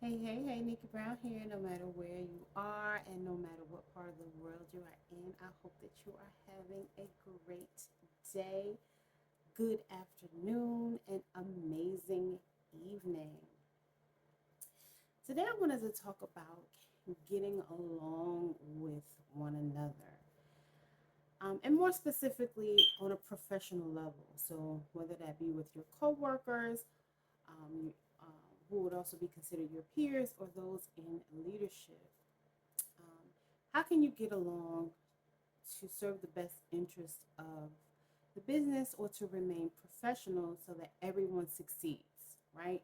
Hey, Nickie Brown here. No matter where you are and no matter what part of the world you are in, I hope that you are having a great day, good afternoon, and amazing evening. Today, I wanted to talk about getting along with one another, and more specifically on a professional level. So, whether that be with your coworkers, um, who would also be considered your peers, or those in leadership. Um, how can you get along to serve the best interest of the business or to remain professional so that everyone succeeds, right?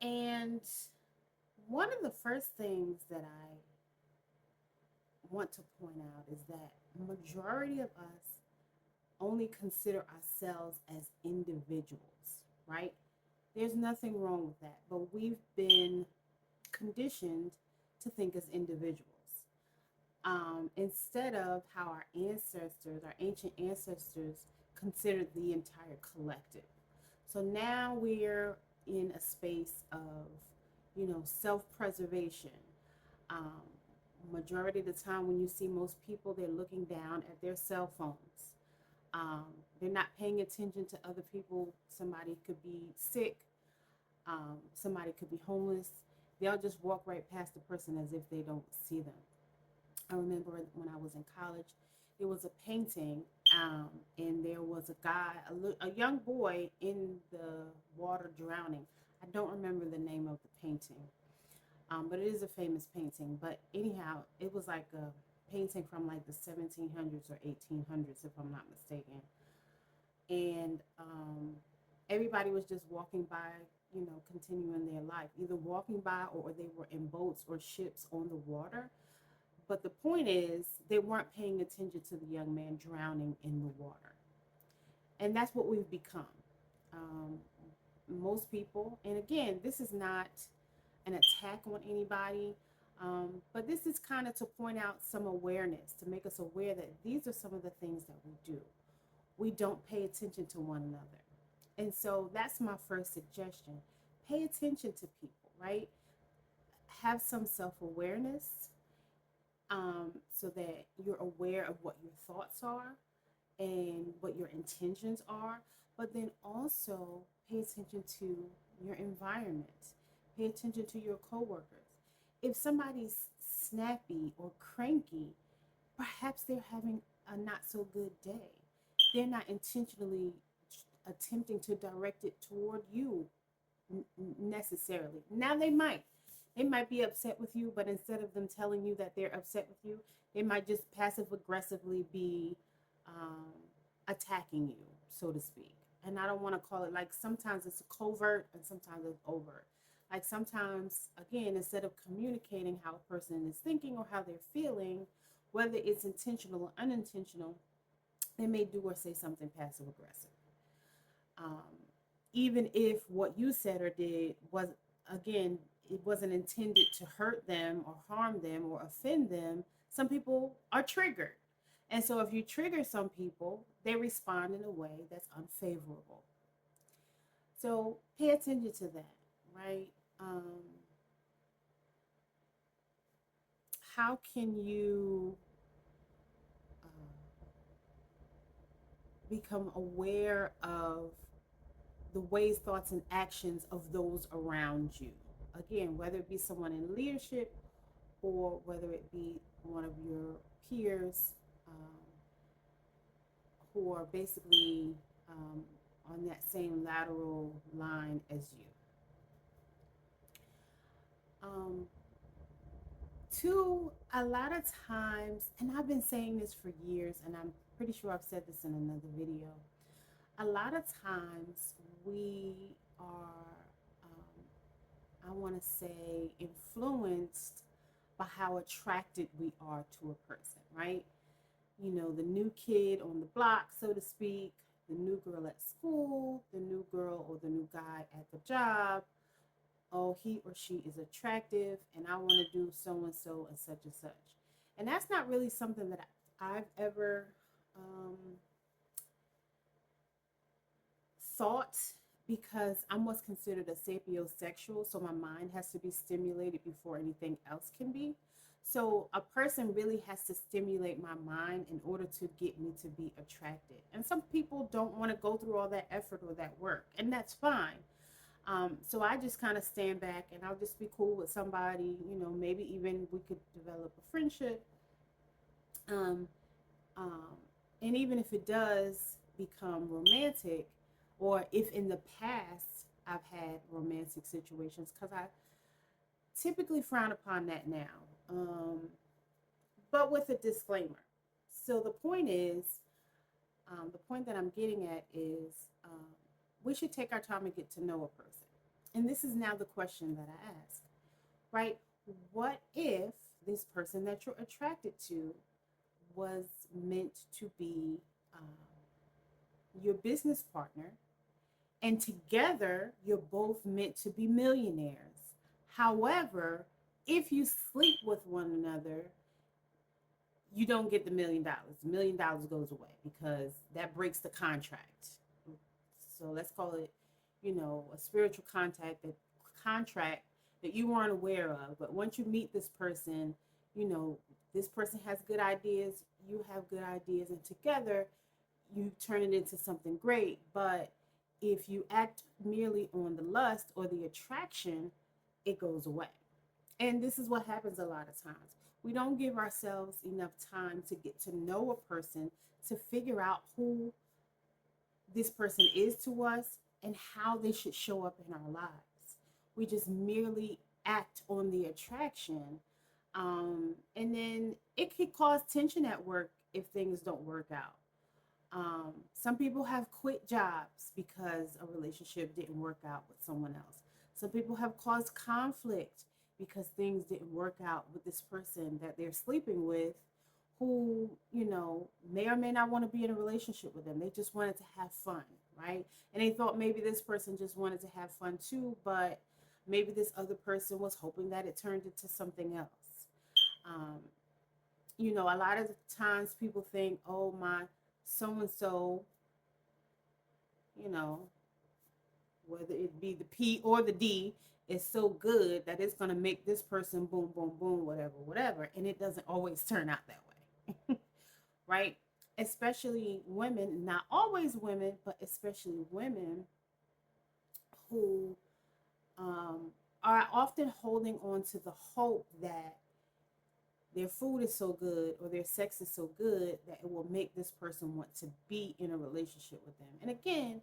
And one of the first things that I want to point out is that majority of us only consider ourselves as individuals, right? There's nothing wrong with that, but we've been conditioned to think as individuals. Instead of how our ancestors, our ancient ancestors, considered the entire collective. So now we're in a space of, self preservation. Um, Majority of the time, when you see most people, they're looking down at their cell phones. Um, they're not paying attention to other people. Somebody could be sick, somebody could be homeless. They'll just walk right past the person as if they don't see them. I remember when I was in college, there was a painting, and there was a guy, a young boy in the water drowning. I don't remember the name of the painting, but it is a famous painting. But anyhow, it was like a painting from like the 1700s or 1800s, if I'm not mistaken. And everybody was just walking by, continuing their life, either walking by or they were in boats or ships on the water. But the point is, they weren't paying attention to the young man drowning in the water. And that's what we've become. Um, Most people, and again, this is not an attack on anybody, but this is kind of to point out some awareness, to make us aware that these are some of the things that we do. We don't pay attention to one another. And so that's my first suggestion. Pay attention to people, right? Have some self awareness, so that you're aware of what your thoughts are and what your intentions are, but then also pay attention to your environment. Pay attention to your coworkers. If somebody's snappy or cranky, perhaps they're having a not so good day. They're not intentionally attempting to direct it toward you necessarily. Now they might. They might be upset with you, but instead of them telling you that they're upset with you, they might just passive aggressively be um, attacking you, so to speak. And I don't want to call it, like, sometimes it's covert and sometimes it's overt. Like sometimes, again, instead of communicating how a person is thinking or how they're feeling, whether it's intentional or unintentional, they may do or say something passive aggressive. Um, Even if what you said or did was, again, it wasn't intended to hurt them or harm them or offend them, some people are triggered. And so if you trigger some people, they respond in a way that's unfavorable. So pay attention to that, right? Um, how can you uh, become aware of the ways, thoughts, and actions of those around you? Again, whether it be someone in leadership or whether it be one of your peers, who are basically on that same lateral line as you. Um, Two, a lot of times, and I've been saying this for years, and I'm pretty sure I've said this in another video. A lot of times we are, I want to say, influenced by how attracted we are to a person, right? The new kid on the block, so to speak, the new girl at school, the new girl or the new guy at the job. Oh, he or she is attractive, and I want to do so and so and such and such. And that's not really something that I've ever um, thought, because I'm what's considered a sapiosexual, so my mind has to be stimulated before anything else can be. So a person really has to stimulate my mind in order to get me to be attracted. And some people don't want to go through all that effort or that work, and that's fine. So I just kind of stand back and I'll just be cool with somebody, maybe even we could develop a friendship. Um, um, and even if it does become romantic, or if in the past I've had romantic situations, because I typically frown upon that now, but with a disclaimer. So the point that I'm getting at is we should take our time and get to know a person. And this is now the question that I ask, right? What if this person that you're attracted to was meant to be your business partner, and together you're both meant to be millionaires? However, if you sleep with one another, you don't get the $1 million. $1 million goes away because that breaks the contract. So let's call it, a spiritual contract that you weren't aware of. But once you meet this person, you know, this person has good ideas, you have good ideas, and together you turn it into something great. But if you act merely on the lust or the attraction, it goes away. And this is what happens a lot of times. We don't give ourselves enough time to get to know a person, to figure out who this person is to us and how they should show up in our lives. We just merely act on the attraction. And then it could cause tension at work if things don't work out. Some people have quit jobs because a relationship didn't work out with someone else. Some people have caused conflict because things didn't work out with this person that they're sleeping with, who, may or may not want to be in a relationship with them. They just wanted to have fun, right? And they thought maybe this person just wanted to have fun too, but maybe this other person was hoping that it turned into something else. Um, a lot of times people think, oh, my so and so, you know, whether it be the P or the D, is so good that it's going to make this person boom, boom, boom, whatever, whatever. And it doesn't always turn out that way, right? Especially women, not always women, but especially women who are often holding on to the hope that their food is so good or their sex is so good that it will make this person want to be in a relationship with them. And again,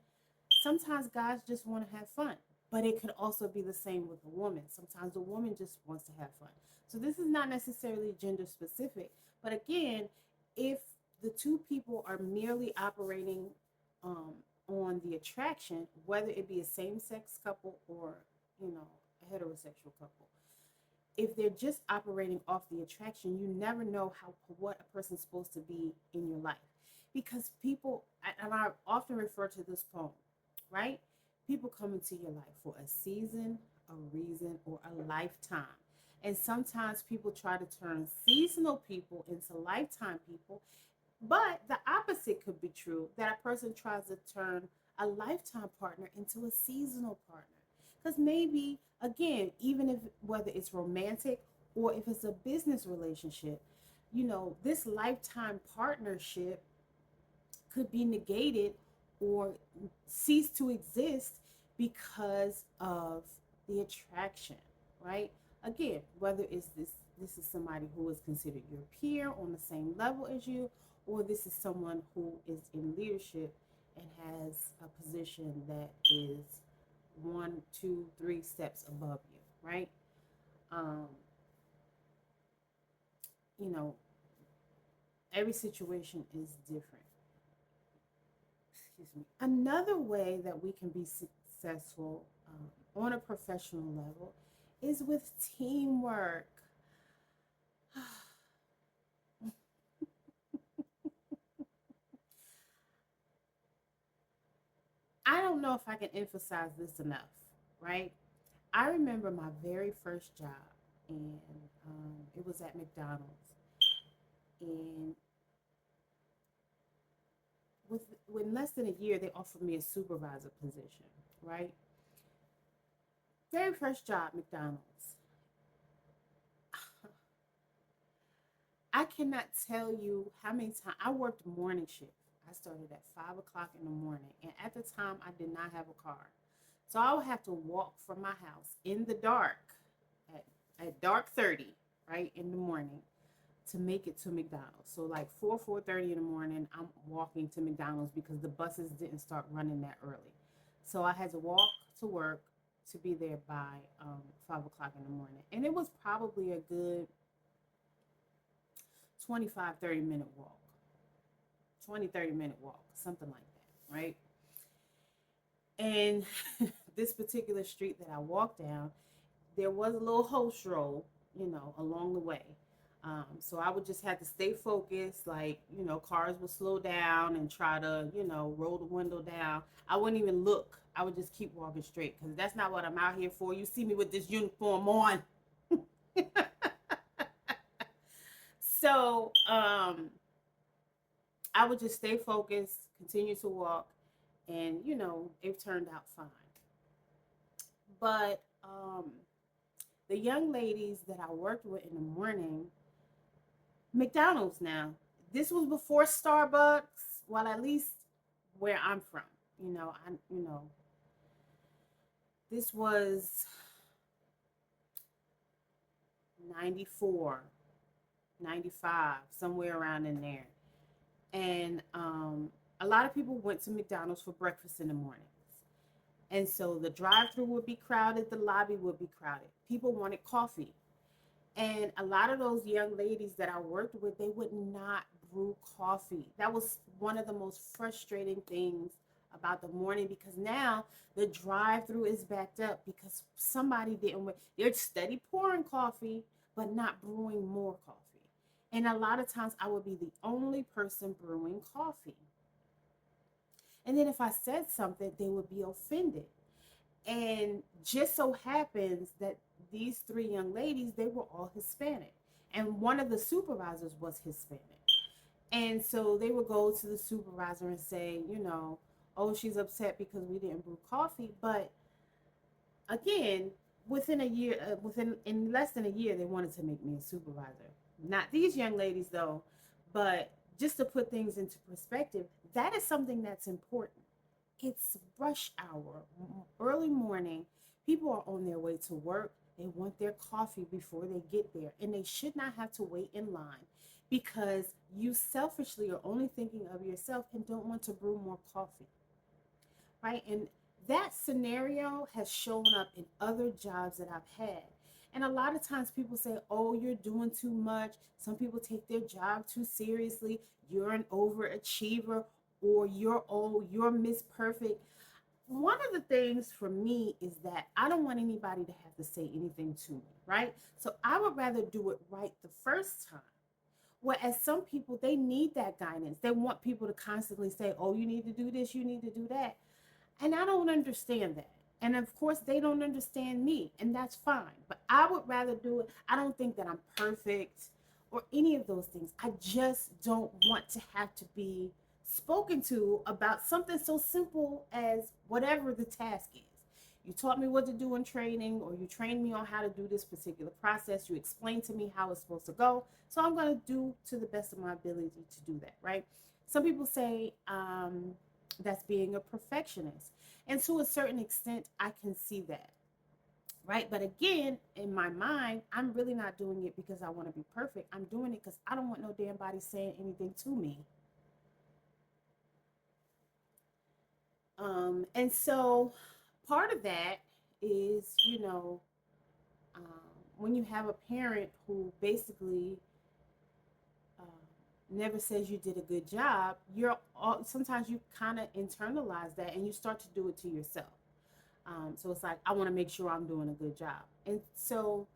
sometimes guys just want to have fun, but it could also be the same with a woman. Sometimes a woman just wants to have fun. So this is not necessarily gender specific, but again, if the two people are merely operating um, on the attraction, whether it be a same-sex couple or a heterosexual couple, if they're just operating off the attraction, you never know what a person's supposed to be in your life. Because people, and I often refer to this poem, right? People come into your life for a season, a reason, or a lifetime. And sometimes people try to turn seasonal people into lifetime people, but the opposite could be true, that a person tries to turn a lifetime partner into a seasonal partner. Because maybe, again, even if whether it's romantic or if it's a business relationship, this lifetime partnership could be negated or cease to exist because of the attraction, right? Again, whether it's this is somebody who is considered your peer on the same level as you, or this is someone who is in leadership and has a position that is one, two, three steps above you, right? Um, you know, every situation is different. Excuse me. Another way that we can be successful on a professional level is with teamwork. I don't know if I can emphasize this enough, right? I remember my very first job, and it was at McDonald's. And within less than a year, they offered me a supervisor position. right? Very first job, McDonald's. I cannot tell you how many times I worked morning shift. I started at 5 o'clock in the morning, and at the time, I did not have a car, so I would have to walk from my house in the dark at dark 30, right in the morning, to make it to McDonald's. So like 4:30 in the morning, I'm walking to McDonald's because the buses didn't start running that early. So I had to walk to work to be there by 5 o'clock in the morning, and it was probably a good 25-30 minute walk, 20-30 minute walk, something like that, right? And this particular street that I walked down, there was a little host roll, along the way. So I would just have to stay focused. Like, cars would slow down and try to, roll the window down. I wouldn't even look. I would just keep walking straight because that's not what I'm out here for. You see me with this uniform on. So I would just stay focused, continue to walk, and, it turned out fine. But the young ladies that I worked with in the morning, McDonald's now. This was before Starbucks. Well, at least where I'm from. This was 94, 95, somewhere around in there. And a lot of people went to McDonald's for breakfast in the mornings. And so the drive-through would be crowded, the lobby would be crowded. People wanted coffee. And a lot of those young ladies that I worked with, they would not brew coffee. That was one of the most frustrating things about the morning, because now the drive through is backed up because somebody didn't wait. They're steady pouring coffee, but not brewing more coffee. And a lot of times I would be the only person brewing coffee. And then if I said something, they would be offended. And just so happens that these three young ladies, they were all Hispanic. And one of the supervisors was Hispanic. And so they would go to the supervisor and say, oh, she's upset because we didn't brew coffee. But again, within a year, in less than a year, they wanted to make me a supervisor. Not these young ladies, though, but just to put things into perspective, that is something that's important. It's rush hour, early morning. People are on their way to work. They want their coffee before they get there, and they should not have to wait in line because you selfishly are only thinking of yourself and don't want to brew more coffee, right? And that scenario has shown up in other jobs that I've had. And a lot of times people say, oh, you're doing too much. Some people take their job too seriously. You're an overachiever, or you're Miss Perfect. One of the things for me is that I don't want anybody to have to say anything to me, right? So I would rather do it right the first time. Whereas some people, they need that guidance. They want people to constantly say, oh, you need to do this, you need to do that. And I don't understand that. And of course, they don't understand me, and that's fine. But I would rather do it. I don't think that I'm perfect or any of those things. I just don't want to have to be spoken to about something so simple as whatever the task is. You taught me what to do in training, or you trained me on how to do this particular process. You explained to me how it's supposed to go. So I'm going to do to the best of my ability to do that, right? Some people say that's being a perfectionist. And to a certain extent, I can see that, right? But again, in my mind, I'm really not doing it because I want to be perfect. I'm doing it because I don't want no damn body saying anything to me. And so part of that is, um, when you have a parent who basically uh, never says you did a good job, sometimes you kind of internalize that and you start to do it to yourself. So it's like, I want to make sure I'm doing a good job. And so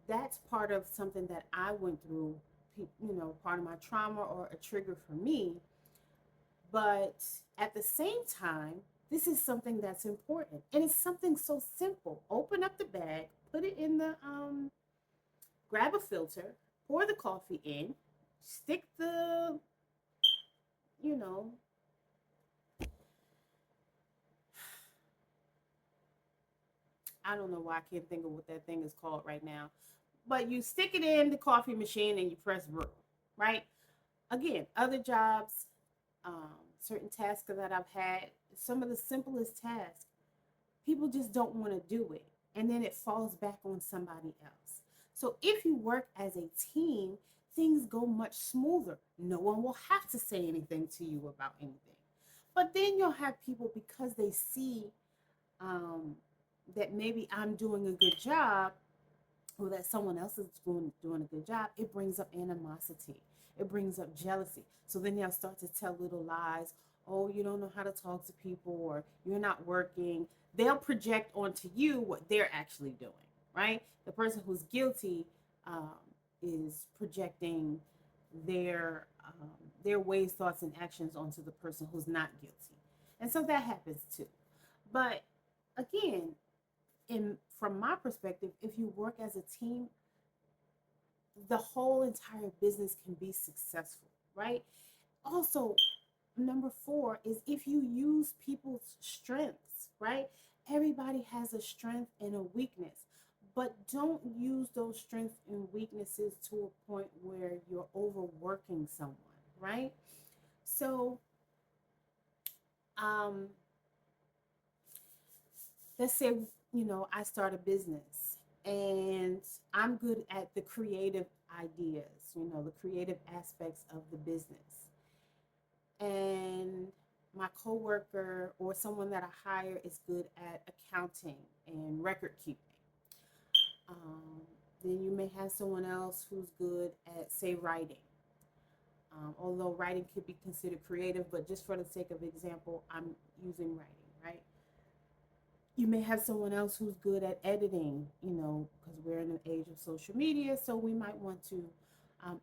that's part of something that I went through, part of my trauma or a trigger for me. But at the same time, this is something that's important. And it's something so simple. Open up the bag, put it in grab a filter, pour the coffee in, stick the, you know, I don't know why I can't think of what that thing is called right now. But you stick it in the coffee machine and you press brew, right? Again, other jobs, certain tasks that I've had, some of the simplest tasks, people just don't want to do it. And then it falls back on somebody else. So if you work as a team, things go much smoother. No one will have to say anything to you about anything. But then you'll have people, because they see um, that maybe I'm doing a good job, or that someone else is doing a good job, it brings up animosity. It brings up jealousy. So then they'll start to tell little lies. Oh, you don't know how to talk to people, or you're not working. They'll project onto you what they're actually doing, right? The person who's guilty um, is projecting their ways, thoughts, and actions onto the person who's not guilty, and so that happens too. But again, in from my perspective, if you work as a team, the whole entire business can be successful, right? Also, number four is if you use people's strengths, right? Everybody has a strength and a weakness, but don't use those strengths and weaknesses to a point where you're overworking someone, right? So, um, let's say, I start a business and I'm good at the creative ideas, the creative aspects of the business. And my coworker or someone that I hire is good at accounting and record keeping. Um, then you may have someone else who's good at, say, writing. Although writing could be considered creative, but just for the sake of example, I'm using writing, right? You may have someone else who's good at editing, because we're in an age of social media, so we might want to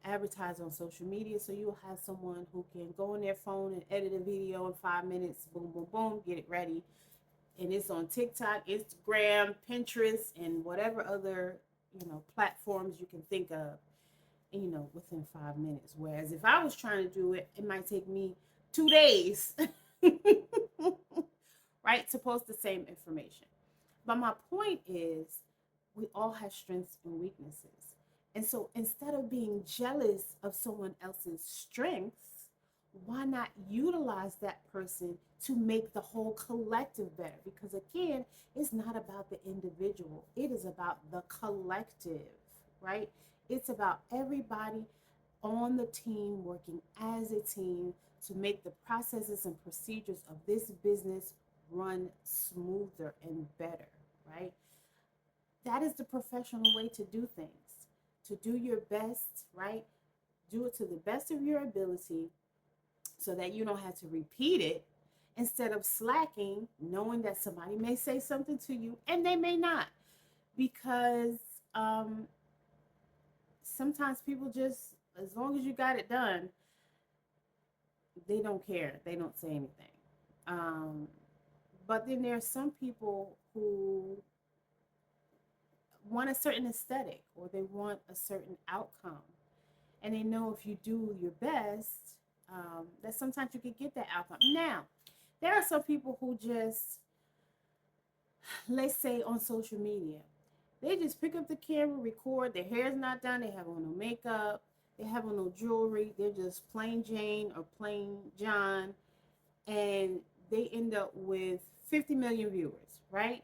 advertise on social media. So you'll have someone who can go on their phone and edit a video in 5 minutes, boom, boom, boom, get it ready. And it's on TikTok, Instagram, Pinterest, and whatever other, platforms you can think of, within 5 minutes. Whereas if I was trying to do it, it might take me 2 days. Right, to post the same information. But my point is, we all have strengths and weaknesses. And so instead of being jealous of someone else's strengths, why not utilize that person to make the whole collective better? Because again, it's not about the individual, it is about the collective, right? It's about everybody on the team working as a team to make the processes and procedures of this business run smoother and better, right? That is the professional way to do things. To do your best, right? Do it to the best of your ability so that you don't have to repeat it, instead of slacking, knowing that somebody may say something to you and they may not. Because um, sometimes people just, as long as you got it done, they don't care. They don't say anything. Um, but then there are some people who want a certain aesthetic, or they want a certain outcome. And they know if you do your best, that sometimes you can get that outcome. Now, there are some people who just, let's say on social media, they just pick up the camera, record, their hair's not done, they have on no makeup, they have on no jewelry, they're just plain Jane or plain John, and they end up with 50 million viewers, right?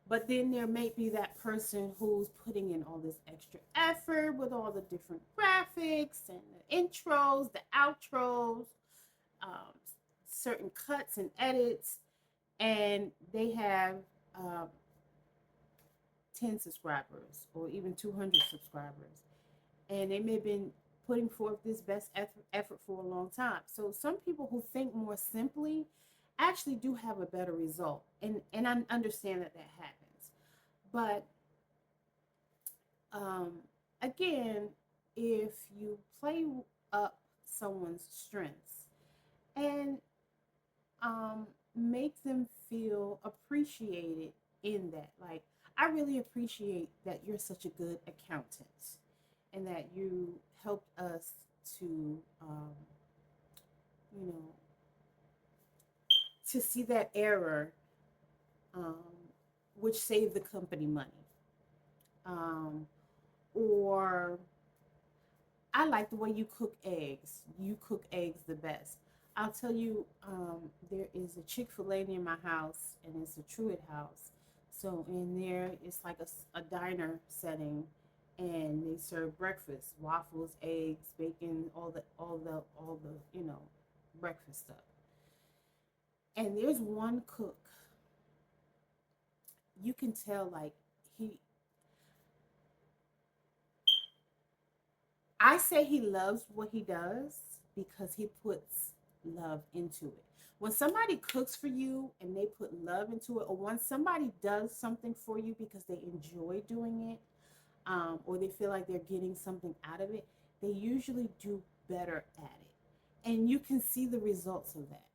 But then there may be that person who's putting in all this extra effort with all the different graphics and the intros, the outros, um, certain cuts and edits, and they have um, 10 subscribers or even 200 subscribers. And they may have been putting forth this best effort for a long time. So some people who think more simply actually do have a better result. And I understand that that happens. But um, again, if you play up someone's strengths and make them feel appreciated in that, like, I really appreciate that you're such a good accountant and that you helped us to, you know, to see that error, um, which save the company money. Um, or I like the way you cook eggs. You cook eggs the best. I'll tell you, there is a Chick-fil-A near my house, and it's a Truett house. So in there, it's like a diner setting, and they serve breakfast: waffles, eggs, bacon, all the breakfast stuff. And there's one cook, you can tell like he I say he loves what he does because he puts love into it. When somebody cooks for you and they put love into it, or when somebody does something for you because they enjoy doing it, or they feel like they're getting something out of it, they usually do better at it. And you can see the results of that.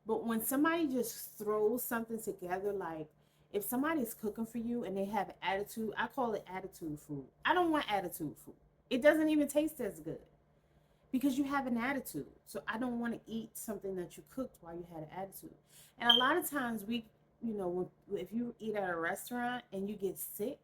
But when somebody just throws something together, like if somebody's cooking for you and they have attitude, I call it attitude food. I don't want attitude food. It doesn't even taste as good because you have an attitude. So I don't want to eat something that you cooked while you had an attitude. And a lot of times if you eat at a restaurant and you get sick,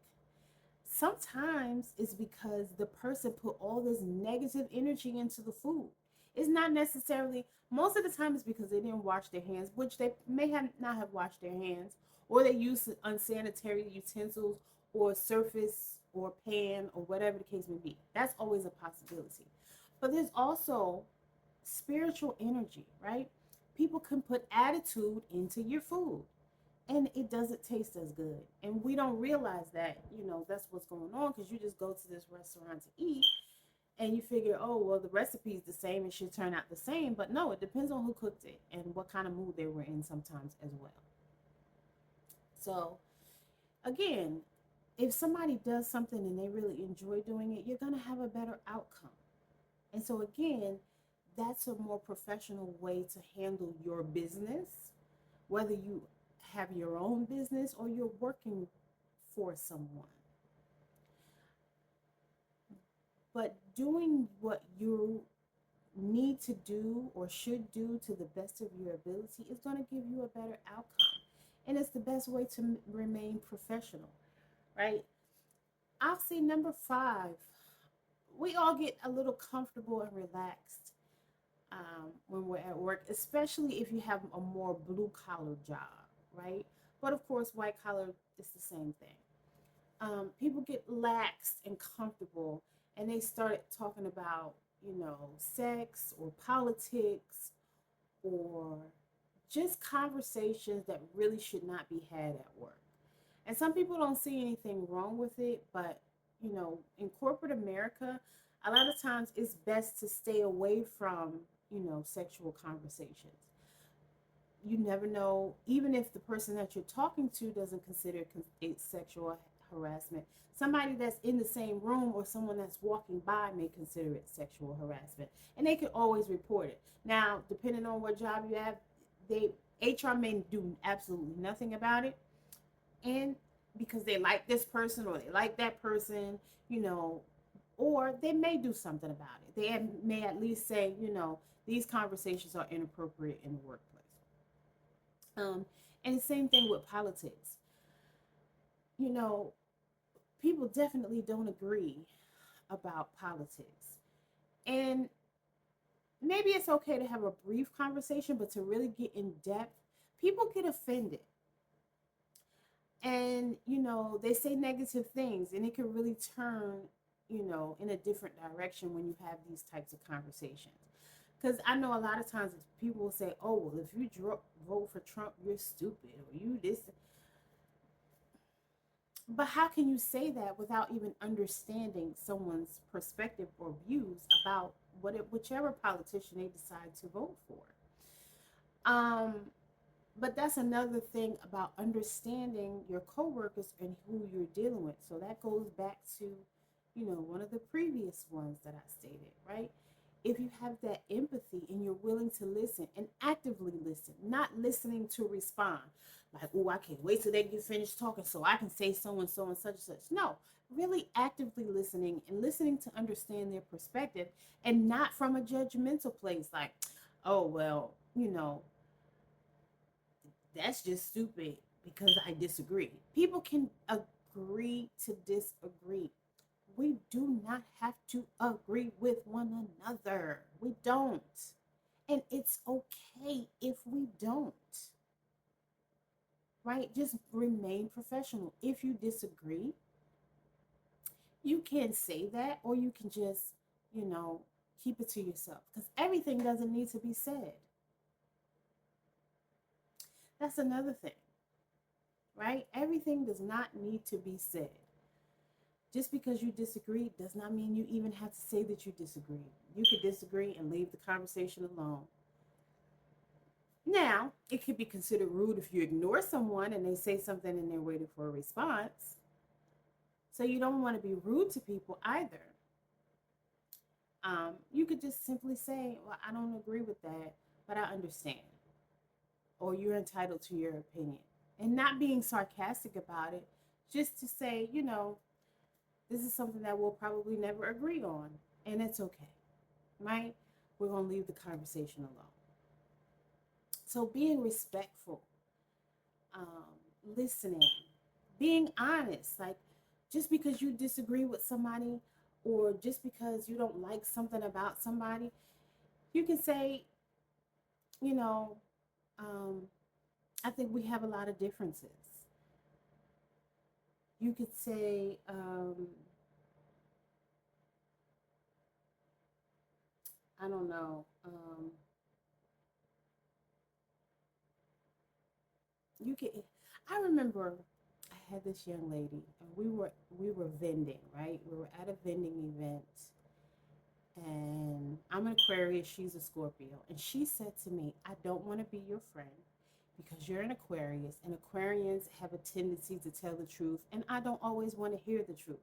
sometimes it's because the person put all this negative energy into the food. It's not necessarily, most of the time it's because they didn't wash their hands, which they may have not have washed their hands, or they used unsanitary utensils or surface or pan or whatever the case may be. That's always a possibility. But there's also spiritual energy, right? People can put attitude into your food and it doesn't taste as good. And we don't realize that, that's what's going on because you just go to this restaurant to eat and you figure, oh, well, the recipe is the same. It should turn out the same. But no, it depends on who cooked it and what kind of mood they were in sometimes as well. So, again, if somebody does something and they really enjoy doing it, you're going to have a better outcome. And so, again, that's a more professional way to handle your business, whether you have your own business or you're working for someone. But doing what you need to do or should do to the best of your ability is going to give you a better outcome. And it's the best way to remain professional, right? I'll say number five, we all get a little comfortable and relaxed when we're at work, especially if you have a more blue collar job, right? But of course, white collar is the same thing. People get laxed and comfortable and they started talking about, sex or politics or just conversations that really should not be had at work. And some people don't see anything wrong with it, but in corporate America, a lot of times it's best to stay away from, sexual conversations. You never know, even if the person that you're talking to doesn't consider it sexual harassment, somebody that's in the same room or someone that's walking by may consider it sexual harassment, and they can always report it. Now, depending on what job you have, they HR may do absolutely nothing about it, and because they like this person or they like that person, or they may do something about it. They may at least say, these conversations are inappropriate in the workplace. Um, and the same thing with politics. You know, people definitely don't agree about politics. And maybe it's okay to have a brief conversation, but to really get in depth, people get offended. And, they say negative things, and it can really turn, in a different direction when you have these types of conversations. Because I know a lot of times people will say, oh, well, if you vote for Trump, you're stupid, or you this. But how can you say that without even understanding someone's perspective or views about whichever politician they decide to vote for? Um, but that's another thing about understanding your coworkers and who you're dealing with. So that goes back to, one of the previous ones that I stated, right? If you have that empathy and you're willing to listen and actively listen, not listening to respond, like, oh, I can't wait till they get finished talking so I can say so and such and such. No, really actively listening and listening to understand their perspective and not from a judgmental place, like, oh, well, that's just stupid. because I disagree. People can agree to disagree. We do not have to agree with one another. We don't. And it's okay if we don't, right? Just remain professional. If you disagree, you can say that, or you can just, you know, keep it to yourself because everything doesn't need to be said. That's another thing, right? Everything does not need to be said. Just because you disagree does not mean you even have to say that you disagree. You could disagree and leave the conversation alone. Now, it could be considered rude if you ignore someone and they say something and they're waiting for a response. So you don't want to be rude to people either. You could just simply say, well, I don't agree with that, but I understand. Or you're entitled to your opinion. And not being sarcastic about it, just to say, you know, this is something that we'll probably never agree on. And it's okay, right? We're going to leave the conversation alone. So being respectful, listening, being honest. Like, just because you disagree with somebody or just because you don't like something about somebody, you can say, you know, um, I think we have a lot of differences. You could say, I don't know. You could. I remember I had this young lady, and we were vending, right? We were at a vending event, and I'm an Aquarius. She's a Scorpio, and she said to me, "I don't want to be your friend because you're an Aquarius, and Aquarians have a tendency to tell the truth, and I don't always want to hear the truth."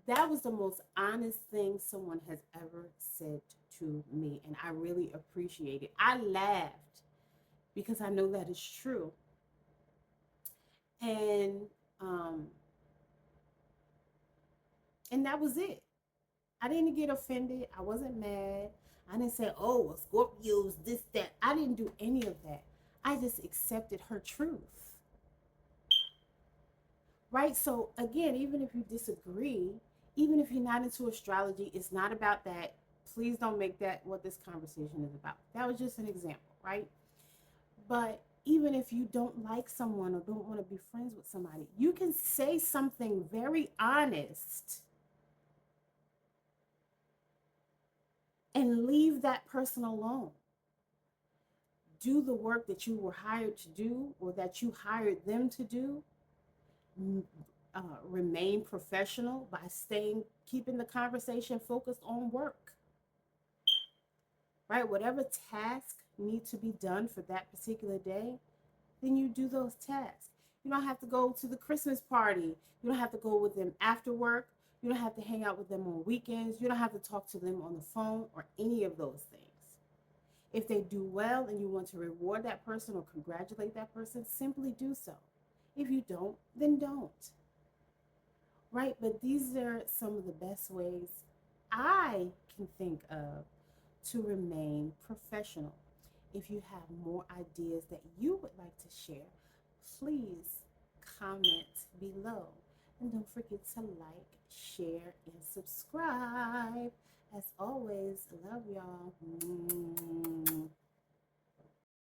That was the most honest thing someone has ever said to me, and I really appreciate it. I laughed because I know that is true. And um and that was it. I didn't get offended. I wasn't mad. I didn't say, "Oh, well, Scorpios, this, that." I didn't do any of that. I just accepted her truth. Right? So again, even if you disagree, even if you're not into astrology, it's not about that. Please don't make that what this conversation is about. That was just an example, right? But even if you don't like someone or don't want to be friends with somebody, you can say something very honest and leave that person alone. Do the work that you were hired to do or that you hired them to do. Remain professional by keeping the conversation focused on work, right? Whatever tasks need to be done for that particular day, then you do those tasks. You don't have to go to the Christmas party. You don't have to go with them after work. You don't have to hang out with them on weekends. You don't have to talk to them on the phone or any of those things. If they do well and you want to reward that person or congratulate that person, simply do so. If you don't, then don't. Right? But these are some of the best ways I can think of to remain professional. If you have more ideas that you would like to share, please comment below. And don't forget to like, share, and subscribe. As always, love y'all.